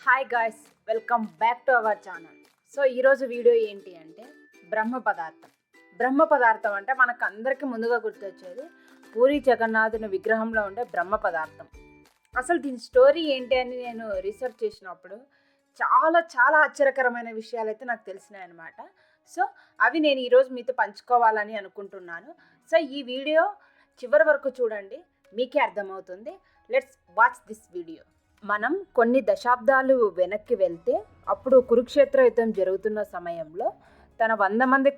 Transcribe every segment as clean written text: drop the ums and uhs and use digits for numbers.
Hi guys, welcome back to our channel. So ఈరోజు video ఏంటి అంటే బ్రహ్మ పదార్థం అంటే మనకు అందరికీ ముందుగా గుర్తొచ్చేది పూరి జగన్నాథుని విగ్రహంలో ఉండే బ్రహ్మ పదార్థం. అసలు దీని స్టోరీ ఏంటి అని నేను రీసెర్చ్ చేసినప్పుడు చాలా చాలా ఆశ్చర్యకరమైన విషయాలు అయితే నాకు తెలిసినాయి అన్నమాట. సో అవి నేను ఈరోజు మీతో పంచుకోవాలని అనుకుంటున్నాను. సో ఈ వీడియో చివరి వరకు చూడండి, మీకే అర్థమవుతుంది. Let's watch this video. మనం కొన్ని దశాబ్దాలు వెనక్కి వెళ్తే అప్పుడు కురుక్షేత్ర యుద్ధం జరుగుతున్న సమయంలో తన 100 మంది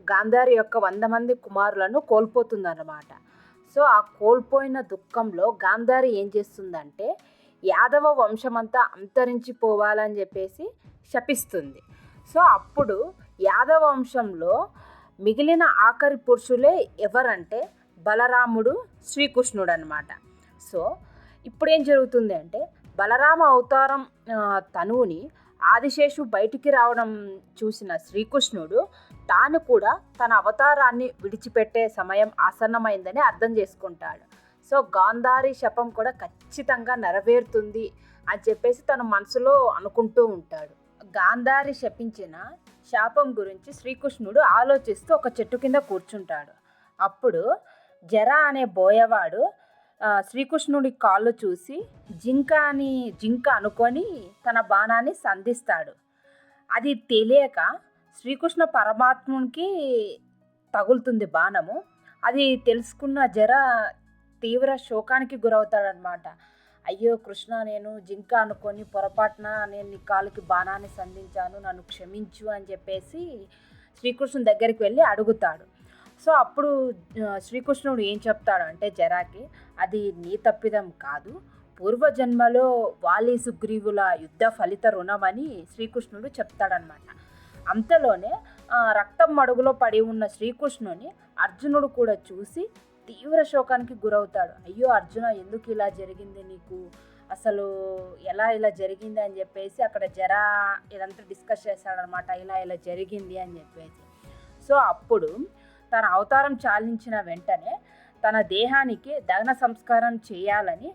గాంధారి యొక్క 100 మంది కుమారులను కోల్పోతుందన్నమాట. సో ఆ కోల్పోయిన దుఃఖంలో గాంధారి ఏం చేస్తుందంటే యాదవ వంశమంతా అంతరించిపోవాలని చెప్పేసి శపిస్తుంది. సో అప్పుడు యాదవ వంశంలో మిగిలిన ఆఖరి పురుషులే ఎవరంటే బలరాముడు, శ్రీకృష్ణుడు అన్నమాట. సో ఇప్పుడు ఏం జరుగుతుంది అంటే బలరామ అవతారం తనువుని ఆదిశేషు బయటికి రావడం చూసిన శ్రీకృష్ణుడు తాను కూడా తన అవతారాన్ని విడిచిపెట్టే సమయం ఆసన్నమైందని అర్థం చేసుకుంటాడు. సో గాంధారి శపం కూడా ఖచ్చితంగా నెరవేరుతుంది అని చెప్పేసి తన మనసులో అనుకుంటూ ఉంటాడు. గాంధారి శపించిన శాపం గురించి శ్రీకృష్ణుడు ఆలోచిస్తూ ఒక చెట్టు కింద కూర్చుంటాడు. అప్పుడు జర అనే బోయవాడు శ్రీకృష్ణుడి కాళ్ళు చూసి జింక అనుకొని తన బాణాన్ని సంధిస్తాడు. అది తెలియక శ్రీకృష్ణ పరమాత్మునికి తగులుతుంది బాణము. అది తెలుసుకున్న జర తీవ్ర శోకానికి గురవుతాడనమాట. అయ్యో కృష్ణ, నేను జింక అనుకొని పొరపాటున నేను నీ కాలుకి బాణాన్ని సంధించాను, నన్ను క్షమించు అని చెప్పేసి శ్రీకృష్ణుని దగ్గరికి వెళ్ళి అడుగుతాడు. సో అప్పుడు శ్రీకృష్ణుడు ఏం చెప్తాడంటే జరాకి, అది నీ తప్పిదం కాదు, పూర్వజన్మలో వాలి సుగ్రీవుల యుద్ధ ఫలిత రుణమని శ్రీకృష్ణుడు చెప్తాడనమాట. అంతలోనే రక్తం మడుగులో పడి ఉన్న శ్రీకృష్ణుని అర్జునుడు కూడా చూసి తీవ్ర శోకానికి గురవుతాడు. అయ్యో అర్జున, ఎందుకు ఇలా జరిగింది నీకు, అసలు ఇలా జరిగింది అని చెప్పేసి అక్కడ జరా ఇదంతా డిస్కస్ చేస్తాడనమాట. ఇలా జరిగింది అని చెప్పేసి. సో అప్పుడు తన అవతారం చాలించిన వెంటనే తన దేహానికి దహన సంస్కారం చేయాలని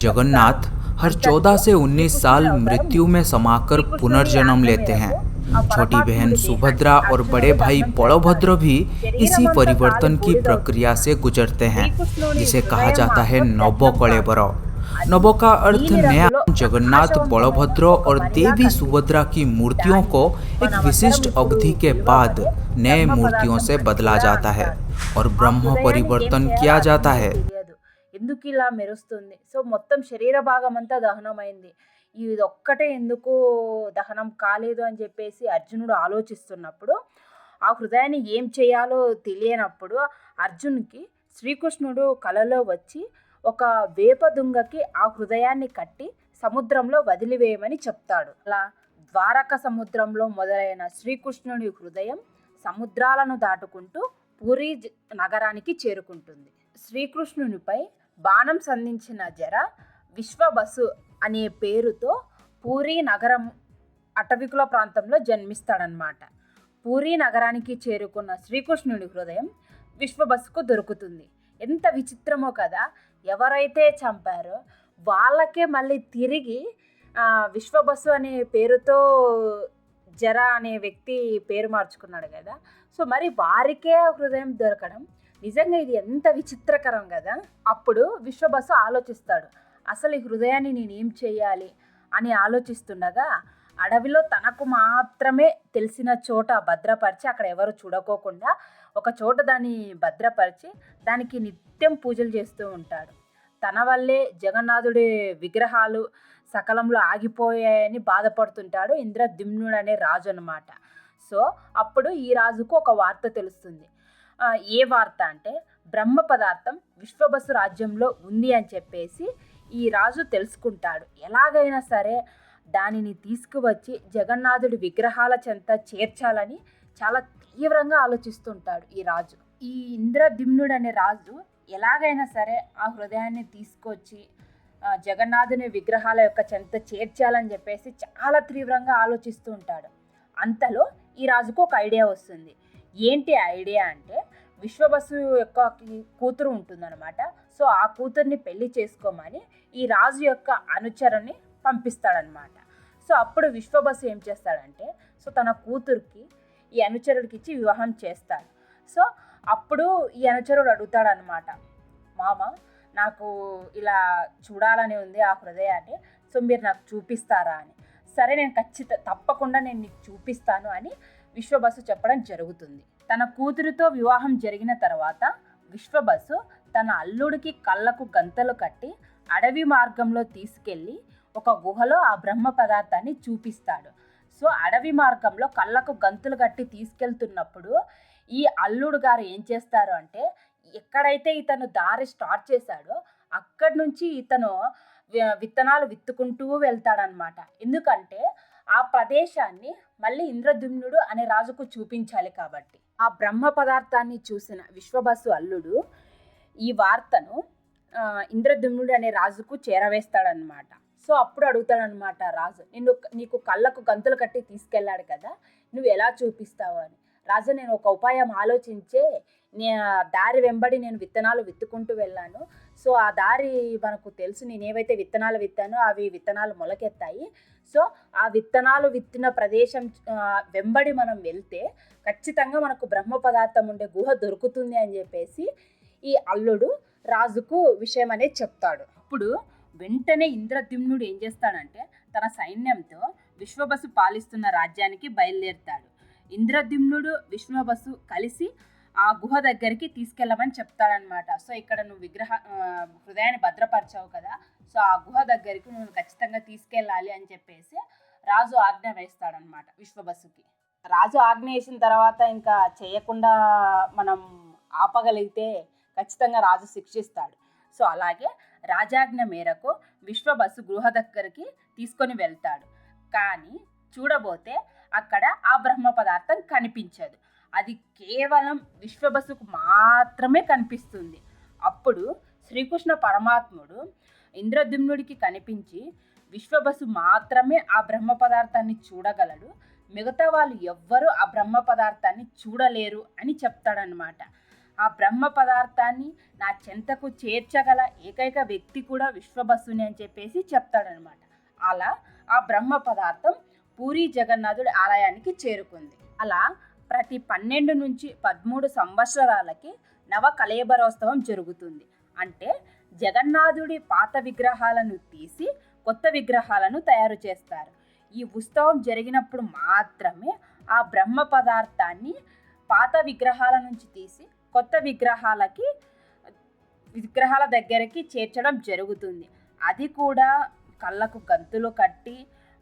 जगन्नाथ हर 14 से 19 साल मृत्यु में समाकर पुनर्जन्म लेते हैं. छोटी बहन सुभद्रा और बड़े भाई बलभद्र भी इसी परिवर्तन की प्रक्रिया से गुजरते हैं, जिसे कहा जाता है नवकलेबर. नव का अर्थ नया. जगन्नाथ, बलभद्र और देवी सुभद्रा की मूर्तियों को एक विशिष्ट अवधि के बाद नए मूर्तियों से बदला जाता है और ब्रह्म परिवर्तन किया जाता है. ఎందుకు ఇలా మెరుస్తుంది? సో మొత్తం శరీర భాగం అంతా దహనమైంది, ఇది ఒక్కటే ఎందుకు దహనం కాలేదు అని చెప్పేసి అర్జునుడు ఆలోచిస్తున్నప్పుడు ఆ హృదయాన్ని ఏం చేయాలో తెలియనప్పుడు అర్జునుడికి శ్రీకృష్ణుడు కలలో వచ్చి ఒక వేప దుంగకి ఆ హృదయాన్ని కట్టి సముద్రంలో వదిలివేయమని చెప్తాడు. అలా ద్వారక సముద్రంలో మొదలైన శ్రీకృష్ణుడి హృదయం సముద్రాలను దాటుకుంటూ పూరి నగరానికి చేరుకుంటుంది. శ్రీకృష్ణునిపై బాణం సంధించిన జర విశ్వబసు అనే పేరుతో పూరి నగరం అటవికుల ప్రాంతంలో జన్మిస్తాడనమాట. పూరి నగరానికి చేరుకున్న శ్రీకృష్ణుడి హృదయం విశ్వబసుకు దొరుకుతుంది. ఎంత విచిత్రమో కదా, ఎవరైతే చంపారో వాళ్ళకే మళ్ళీ తిరిగి విశ్వబసు అనే పేరుతో జర అనే వ్యక్తి పేరు మార్చుకున్నాడు కదా. సో మరి వారికే హృదయం దొరకడం నిజంగా ఇది ఎంత విచిత్రకరం కదా. అప్పుడు విశ్వబసు ఆలోచిస్తాడు, అసలు ఈ హృదయాన్ని నేనేం చేయాలి అని ఆలోచిస్తుండగా అడవిలో తనకు మాత్రమే తెలిసిన చోట భద్రపరిచి, అక్కడ ఎవరు చూడకోకుండా ఒక చోట దాన్ని భద్రపరిచి దానికి నిత్యం పూజలు చేస్తూ ఉంటాడు. తన వల్లే జగన్నాథుడి విగ్రహాలు సకలంలో ఆగిపోయాయని బాధపడుతుంటాడు ఇంద్రద్యుమ్నుడు అనే రాజు అన్నమాట. సో అప్పుడు ఈ రాజుకు ఒక వార్త తెలుస్తుంది. ఏ వార్త అంటే బ్రహ్మ పదార్థం విశ్వబసు రాజ్యంలో ఉంది అని చెప్పేసి ఈ రాజు తెలుసుకుంటాడు. ఎలాగైనా సరే దానిని తీసుకువచ్చి జగన్నాథుడి విగ్రహాల చెంత చేర్చాలని చాలా తీవ్రంగా ఆలోచిస్తుంటాడు ఈ రాజు. ఈ ఇంద్రద్యుమ్నుడు అనే రాజు ఎలాగైనా సరే ఆ హృదయాన్ని తీసుకొచ్చి జగన్నాథుని విగ్రహాల యొక్క చెంత చేర్చాలని చెప్పేసి చాలా తీవ్రంగా ఆలోచిస్తూ ఉంటాడు. అంతలో ఈ రాజుకు ఒక ఐడియా వస్తుంది. ఏంటి ఐడియా అంటే విశ్వబసు యొక్క కూతురు ఉంటుందన్నమాట. సో ఆ కూతుర్ని పెళ్లి చేసుకోమని ఈ రాజు యొక్క అనుచరుని పంపిస్తాడనమాట. సో అప్పుడు విశ్వబసు ఏం చేస్తాడంటే సో తన కూతురికి ఈ అనుచరుడికి ఇచ్చి వివాహం చేస్తాడు. సో అప్పుడు ఈ అనుచరుడు అడుగుతాడనమాట, మామ నాకు ఇలా చూడాలని ఉంది ఆ హృదయాన్ని, సో మీరు నాకు చూపిస్తారా అని. సరే నేను తప్పకుండా నేను నీకు చూపిస్తాను అని విశ్వబసు చెప్పడం జరుగుతుంది. తన కూతురితో వివాహం జరిగిన తర్వాత విశ్వబసు తన అల్లుడికి కళ్ళకు గంతలు కట్టి అడవి మార్గంలో తీసుకెళ్ళి ఒక గుహలో ఆ బ్రహ్మ పదార్థాన్ని చూపిస్తాడు. సో అడవి మార్గంలో కళ్ళకు గంతులు కట్టి తీసుకెళ్తున్నప్పుడు ఈ అల్లుడు గారు ఏం చేస్తారు అంటే ఎక్కడైతే ఇతను దారి స్టార్ట్ చేశాడో అక్కడి నుంచి ఇతను విత్తనాలు విత్తుకుంటూ వెళ్తాడనమాట. ఎందుకంటే ఆ ప్రదేశాన్ని మళ్ళీ ఇంద్రద్యుమ్నుడు అనే రాజుకు చూపించాలి కాబట్టి. ఆ బ్రహ్మ పదార్థాన్ని చూసిన విశ్వబసు అల్లుడు ఈ వార్తను ఇంద్రద్యుమ్నుడు అనే రాజుకు చేరవేస్తాడనమాట. సో అప్పుడు అడుగుతాడనమాట రాజు, నీకు కళ్ళకు గంతులు కట్టి తీసుకెళ్ళాడు కదా, నువ్వు ఎలా చూపిస్తావు అని. రాజు, నేను ఒక ఉపాయం ఆలోచించే దారి వెంబడి నేను విత్తనాలు విత్తుకుంటూ వెళ్ళాను. సో ఆ దారి మనకు తెలుసు, నేను ఏవైతే విత్తనాలు విత్తానో అవి విత్తనాలు మొలకెత్తాయి. సో ఆ విత్తనాలు విత్తిన ప్రదేశం వెంబడి మనం వెళ్తే ఖచ్చితంగా మనకు బ్రహ్మ పదార్థం ఉండే గుహ దొరుకుతుంది అని చెప్పేసి ఈ అల్లుడు రాజుకు విషయం అనేది చెప్తాడు. అప్పుడు వెంటనే ఇంద్రద్యుమ్నుడు ఏం చేస్తాడంటే తన సైన్యంతో విశ్వబసు పాలిస్తున్న రాజ్యానికి బయలుదేరుతాడు. ఇంద్రద్యుమ్నుడు విశ్వబసు కలిసి ఆ గుహ దగ్గరికి తీసుకెళ్ళమని చెప్తాడనమాట. సో ఇక్కడ నువ్వు హృదయాన్ని భద్రపరచావు కదా, సో ఆ గుహ దగ్గరికి నువ్వు ఖచ్చితంగా తీసుకెళ్ళాలి అని చెప్పేసి రాజు ఆజ్ఞ వేస్తాడనమాట విశ్వబసుకి. రాజు ఆజ్ఞ వేసిన తర్వాత ఇంకా చేయకుండా మనం ఆపగలిగితే ఖచ్చితంగా రాజు శిక్షిస్తాడు. సో అలాగే రాజాజ్ఞ మేరకు విశ్వబసు గృహ దగ్గరికి తీసుకొని వెళ్తాడు. కానీ చూడబోతే అక్కడ ఆ బ్రహ్మ పదార్థం కనిపించదు. అది కేవలం విశ్వబసుకు మాత్రమే కనిపిస్తుంది. అప్పుడు శ్రీకృష్ణ పరమాత్ముడు ఇంద్రద్యుమ్నుడికి కనిపించి విశ్వబసు మాత్రమే ఆ బ్రహ్మ పదార్థాన్ని చూడగలడు, మిగతా వాళ్ళు ఎవ్వరూ ఆ బ్రహ్మ పదార్థాన్ని చూడలేరు అని చెప్తాడనమాట. ఆ బ్రహ్మ పదార్థాన్ని నా చెంతకు చేర్చగల ఏకైక వ్యక్తి కూడా విశ్వబసుని అని చెప్పేసి చెప్తాడనమాట. అలా ఆ బ్రహ్మ పదార్థం పూరీ జగన్నాథుడి ఆలయానికి చేరుకుంది. అలా ప్రతి 12 నుంచి 13 సంవత్సరాలకి నవ కళేబరోత్సవం జరుగుతుంది. అంటే జగన్నాథుడి పాత విగ్రహాలను తీసి కొత్త విగ్రహాలను తయారు చేస్తారు. ఈ ఉత్సవం జరిగినప్పుడు మాత్రమే ఆ బ్రహ్మ పదార్థాన్ని పాత విగ్రహాల నుంచి తీసి కొత్త విగ్రహాల దగ్గరికి చేర్చడం జరుగుతుంది. అది కూడా కళ్ళకు గంతులు కట్టి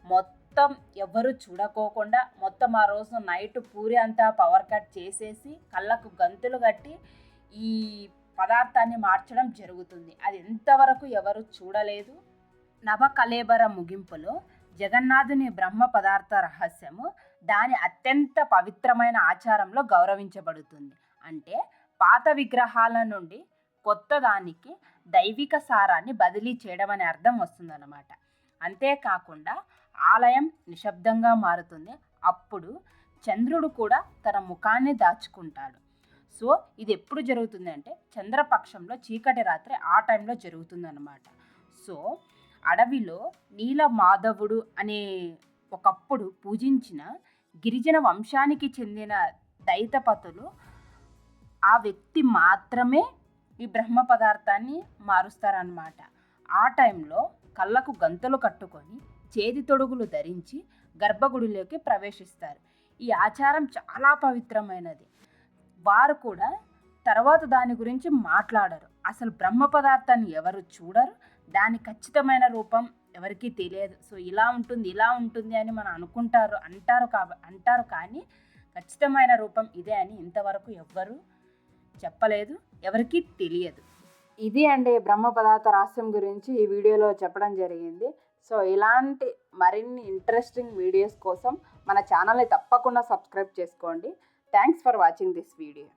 మొత్తం ఎవరు చూడకోకుండా మొత్తం ఆ రోజు నైట్ పూరి అంతా పవర్ కట్ చేసేసి కళ్ళకు గంతులు కట్టి ఈ పదార్థాన్ని మార్చడం జరుగుతుంది. అది ఎంతవరకు ఎవరు చూడలేదు. నవ కళేబర ముగింపులో జగన్నాథుని బ్రహ్మ పదార్థ రహస్యము దాని అత్యంత పవిత్రమైన ఆచారంలో గౌరవించబడుతుంది. అంటే పాత విగ్రహాల నుండి కొత్త దానికి దైవిక సారాన్ని బదిలీ చేయడం అనే అర్థం వస్తుందన్నమాట. అంతేకాకుండా ఆలయం నిశ్శబ్దంగా మారుతుంది. అప్పుడు చంద్రుడు కూడా తన ముఖాన్ని దాచుకుంటాడు. సో ఇది ఎప్పుడు జరుగుతుంది అంటే చంద్రపక్షంలో చీకటి రాత్రి ఆ టైంలో జరుగుతుందన్నమాట. సో అడవిలో నీల మాధవుడు అనే ఒకప్పుడు పూజించిన గిరిజన వంశానికి చెందిన దైతపతులు ఆ వ్యక్తి మాత్రమే ఈ బ్రహ్మ పదార్థాన్ని మారుస్తారన్నమాట. ఆ టైంలో కళ్ళకు గంతలు కట్టుకొని చేతి తొడుగులు ధరించి గర్భగుడిలోకి ప్రవేశిస్తారు. ఈ ఆచారం చాలా పవిత్రమైనది. వారు కూడా తర్వాత దాని గురించి మాట్లాడరు. అసలు బ్రహ్మ పదార్థాన్ని ఎవరు చూడరు, దాని ఖచ్చితమైన రూపం ఎవరికీ తెలియదు. సో ఇలా ఉంటుంది అని మనం అంటారు కానీ ఖచ్చితమైన రూపం ఇదే అని ఇంతవరకు ఎవ్వరూ చెప్పలేదు, ఎవరికీ తెలియదు. ఇది అండి బ్రహ్మ పదార్థ రహస్యం గురించి ఈ వీడియోలో చెప్పడం జరిగింది. సో ఇలాంటి మరిన్ని ఇంట్రెస్టింగ్ వీడియోస్ కోసం మన ఛానల్ని తప్పకుండా సబ్స్క్రైబ్ చేసుకోండి. Thanks for watching this video.